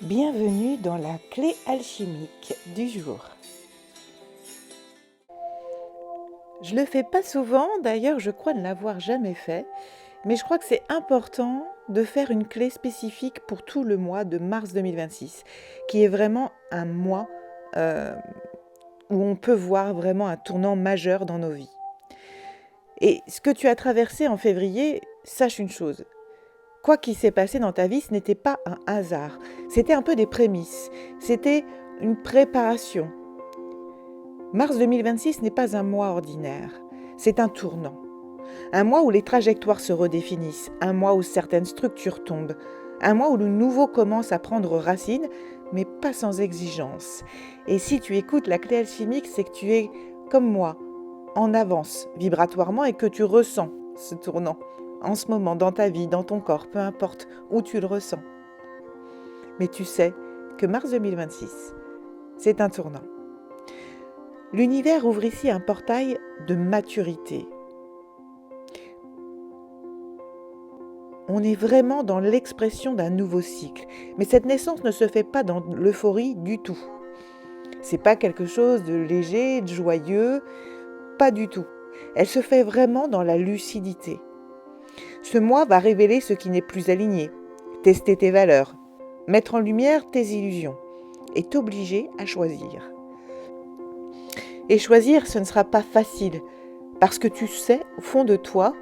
Bienvenue dans la clé alchimique du jour. Je le fais pas souvent, d'ailleurs je crois ne l'avoir jamais fait, mais je crois que c'est important de faire une clé spécifique pour tout le mois de mars 2026, qui est vraiment un mois où on peut voir vraiment un tournant majeur dans nos vies. Et ce que tu as traversé en février, sache une chose. Quoi qu'il s'est passé dans ta vie, ce n'était pas un hasard. C'était un peu des prémices. C'était une préparation. Mars 2026 n'est pas un mois ordinaire. C'est un tournant. Un mois où les trajectoires se redéfinissent. Un mois où certaines structures tombent. Un mois où le nouveau commence à prendre racine, mais pas sans exigence. Et si tu écoutes la clé alchimique, c'est que tu es, comme moi, en avance vibratoirement et que tu ressens ce tournant en ce moment dans ta vie, dans ton corps, peu importe où tu le ressens. Mais tu sais que mars 2026, c'est un tournant. L'univers ouvre ici un portail de maturité. On est vraiment dans l'expression d'un nouveau cycle. Mais cette naissance ne se fait pas dans l'euphorie du tout. C'est pas quelque chose de léger, de joyeux, pas du tout. Elle se fait vraiment dans la lucidité. Ce mois va révéler ce qui n'est plus aligné, tester tes valeurs, mettre en lumière tes illusions et t'obliger à choisir. Et choisir, ce ne sera pas facile, parce que tu sais, au fond de toi,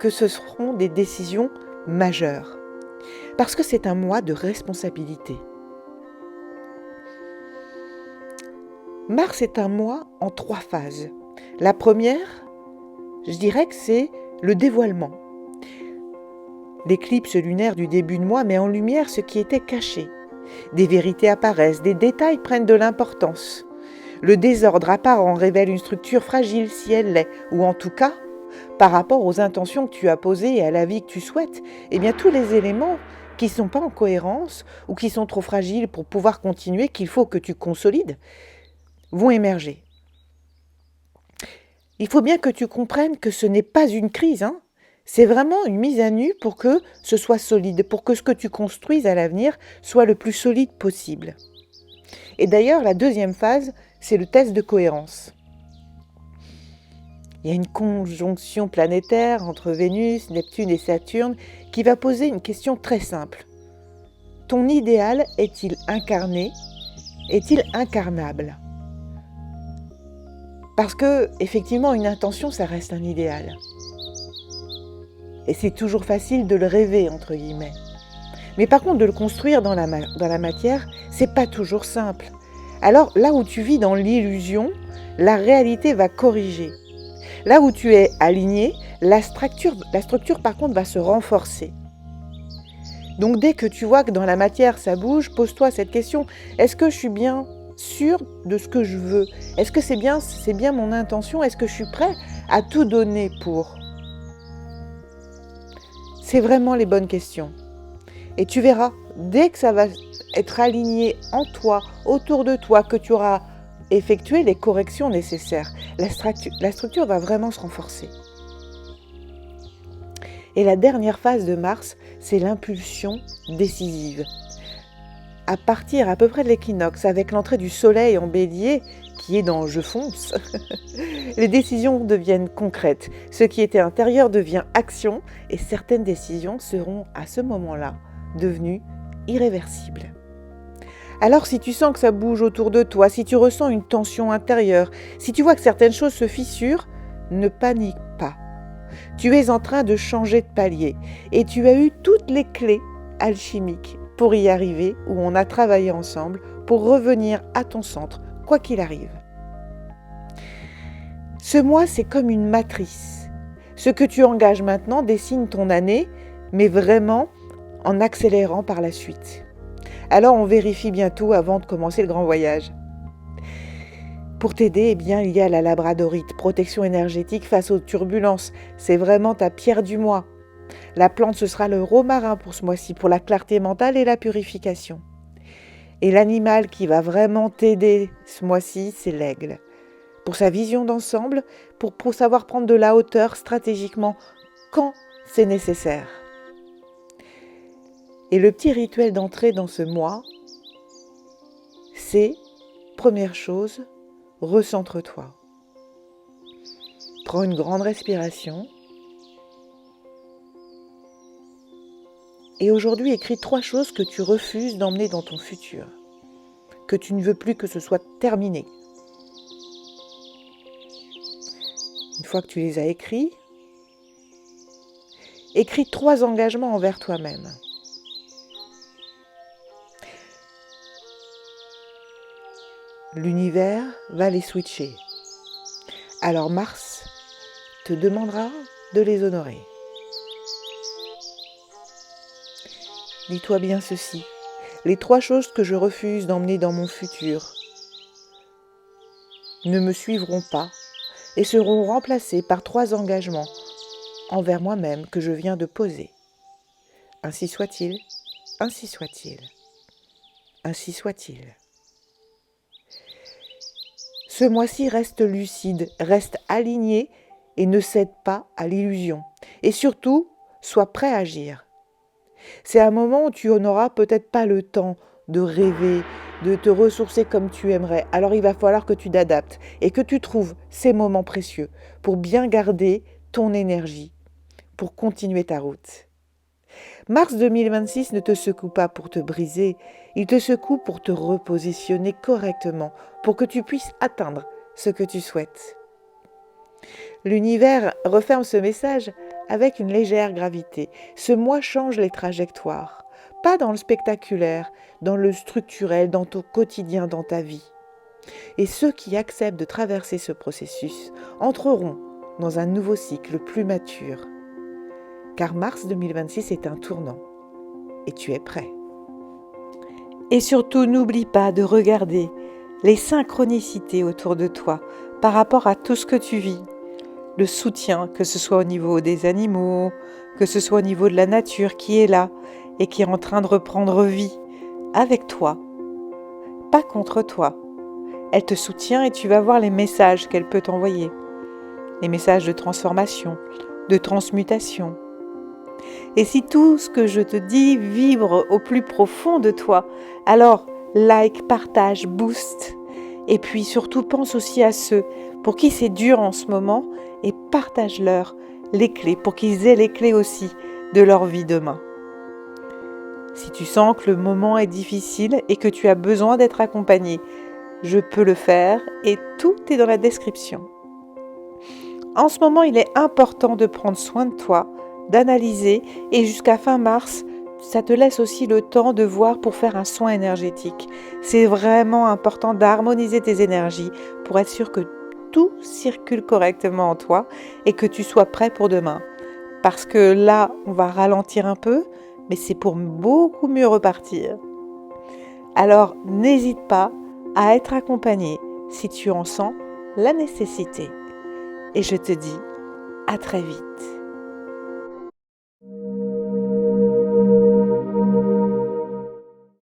que ce seront des décisions majeures. Parce que c'est un mois de responsabilité. Mars est un mois en 3 phases. La première, je dirais que c'est le dévoilement. L'éclipse lunaire du début de mois met en lumière ce qui était caché. Des vérités apparaissent, des détails prennent de l'importance. Le désordre apparent révèle une structure fragile si elle l'est, ou en tout cas, par rapport aux intentions que tu as posées et à la vie que tu souhaites, eh bien tous les éléments qui ne sont pas en cohérence ou qui sont trop fragiles pour pouvoir continuer, qu'il faut que tu consolides, vont émerger. Il faut bien que tu comprennes que ce n'est pas une crise, C'est vraiment une mise à nu pour que ce soit solide, pour que ce que tu construises à l'avenir soit le plus solide possible. Et d'ailleurs, la deuxième phase, c'est le test de cohérence. Il y a une conjonction planétaire entre Vénus, Neptune et Saturne qui va poser une question très simple. Ton idéal est-il incarné? Est-il incarnable? Parce que, effectivement, une intention, ça reste un idéal. Et c'est toujours facile de le rêver, entre guillemets. Mais par contre, de le construire dans la matière, c'est pas toujours simple. Alors, là où tu vis dans l'illusion, la réalité va corriger. Là où tu es aligné, la structure par contre va se renforcer. Donc dès que tu vois que dans la matière ça bouge, pose-toi cette question, est-ce que je suis bien sûr de ce que je veux? Est-ce que c'est bien mon intention? Est-ce que je suis prêt à tout donner pour? C'est vraiment les bonnes questions. Et tu verras, dès que ça va être aligné en toi, autour de toi, que tu auras effectué les corrections nécessaires, la structure va vraiment se renforcer. Et la dernière phase de Mars, c'est l'impulsion décisive. À partir à peu près de l'équinoxe, avec l'entrée du Soleil en Bélier, qui est dans « je fonce », les décisions deviennent concrètes. Ce qui était intérieur devient action et certaines décisions seront à ce moment-là devenues irréversibles. Alors si tu sens que ça bouge autour de toi, si tu ressens une tension intérieure, si tu vois que certaines choses se fissurent, ne panique pas. Tu es en train de changer de palier et tu as eu toutes les clés alchimiques pour y arriver, où on a travaillé ensemble pour revenir à ton centre, quoi qu'il arrive. Ce mois, c'est comme une matrice. Ce que tu engages maintenant dessine ton année, mais vraiment en accélérant par la suite. Alors on vérifie bientôt avant de commencer le grand voyage. Pour t'aider, il y a la labradorite, protection énergétique face aux turbulences. C'est vraiment ta pierre du mois. La plante, ce sera le romarin pour ce mois-ci, pour la clarté mentale et la purification. Et l'animal qui va vraiment t'aider ce mois-ci, c'est l'aigle. Pour sa vision d'ensemble, pour savoir prendre de la hauteur stratégiquement quand c'est nécessaire. Et le petit rituel d'entrée dans ce mois, c'est, première chose, recentre-toi. Prends une grande respiration. Et aujourd'hui, écris 3 choses que tu refuses d'emmener dans ton futur, que tu ne veux plus que ce soit terminé. Une fois que tu les as écrits, écris 3 engagements envers toi-même. L'univers va les switcher. Alors Mars te demandera de les honorer. Dis-toi bien ceci, les 3 choses que je refuse d'emmener dans mon futur ne me suivront pas et seront remplacées par 3 engagements envers moi-même que je viens de poser. Ainsi soit-il, ainsi soit-il, ainsi soit-il. Ce mois-ci, reste lucide, reste aligné et ne cède pas à l'illusion. Et surtout, sois prêt à agir. C'est un moment où tu n'auras peut-être pas le temps de rêver, de te ressourcer comme tu aimerais. Alors il va falloir que tu t'adaptes et que tu trouves ces moments précieux pour bien garder ton énergie, pour continuer ta route. Mars 2026 ne te secoue pas pour te briser, il te secoue pour te repositionner correctement, pour que tu puisses atteindre ce que tu souhaites. L'univers referme ce message avec une légère gravité. Ce mois change les trajectoires, pas dans le spectaculaire, dans le structurel, dans ton quotidien, dans ta vie. Et ceux qui acceptent de traverser ce processus entreront dans un nouveau cycle plus mature. Car mars 2026 est un tournant et tu es prêt. Et surtout, n'oublie pas de regarder les synchronicités autour de toi par rapport à tout ce que tu vis. Le soutien, que ce soit au niveau des animaux, que ce soit au niveau de la nature qui est là et qui est en train de reprendre vie avec toi, pas contre toi. Elle te soutient et tu vas voir les messages qu'elle peut t'envoyer. Les messages de transformation, de transmutation. Et si tout ce que je te dis vibre au plus profond de toi, alors like, partage, boost. Et puis surtout pense aussi à ceux pour qui c'est dur en ce moment et partage-leur les clés pour qu'ils aient les clés aussi de leur vie demain. Si tu sens que le moment est difficile et que tu as besoin d'être accompagné, je peux le faire et tout est dans la description. En ce moment, il est important de prendre soin de toi, d'analyser et jusqu'à fin mars, ça te laisse aussi le temps de voir pour faire un soin énergétique. C'est vraiment important d'harmoniser tes énergies pour être sûr que tout circule correctement en toi et que tu sois prêt pour demain. Parce que là, on va ralentir un peu, mais c'est pour beaucoup mieux repartir. Alors, n'hésite pas à être accompagné si tu en sens la nécessité. Et je te dis à très vite.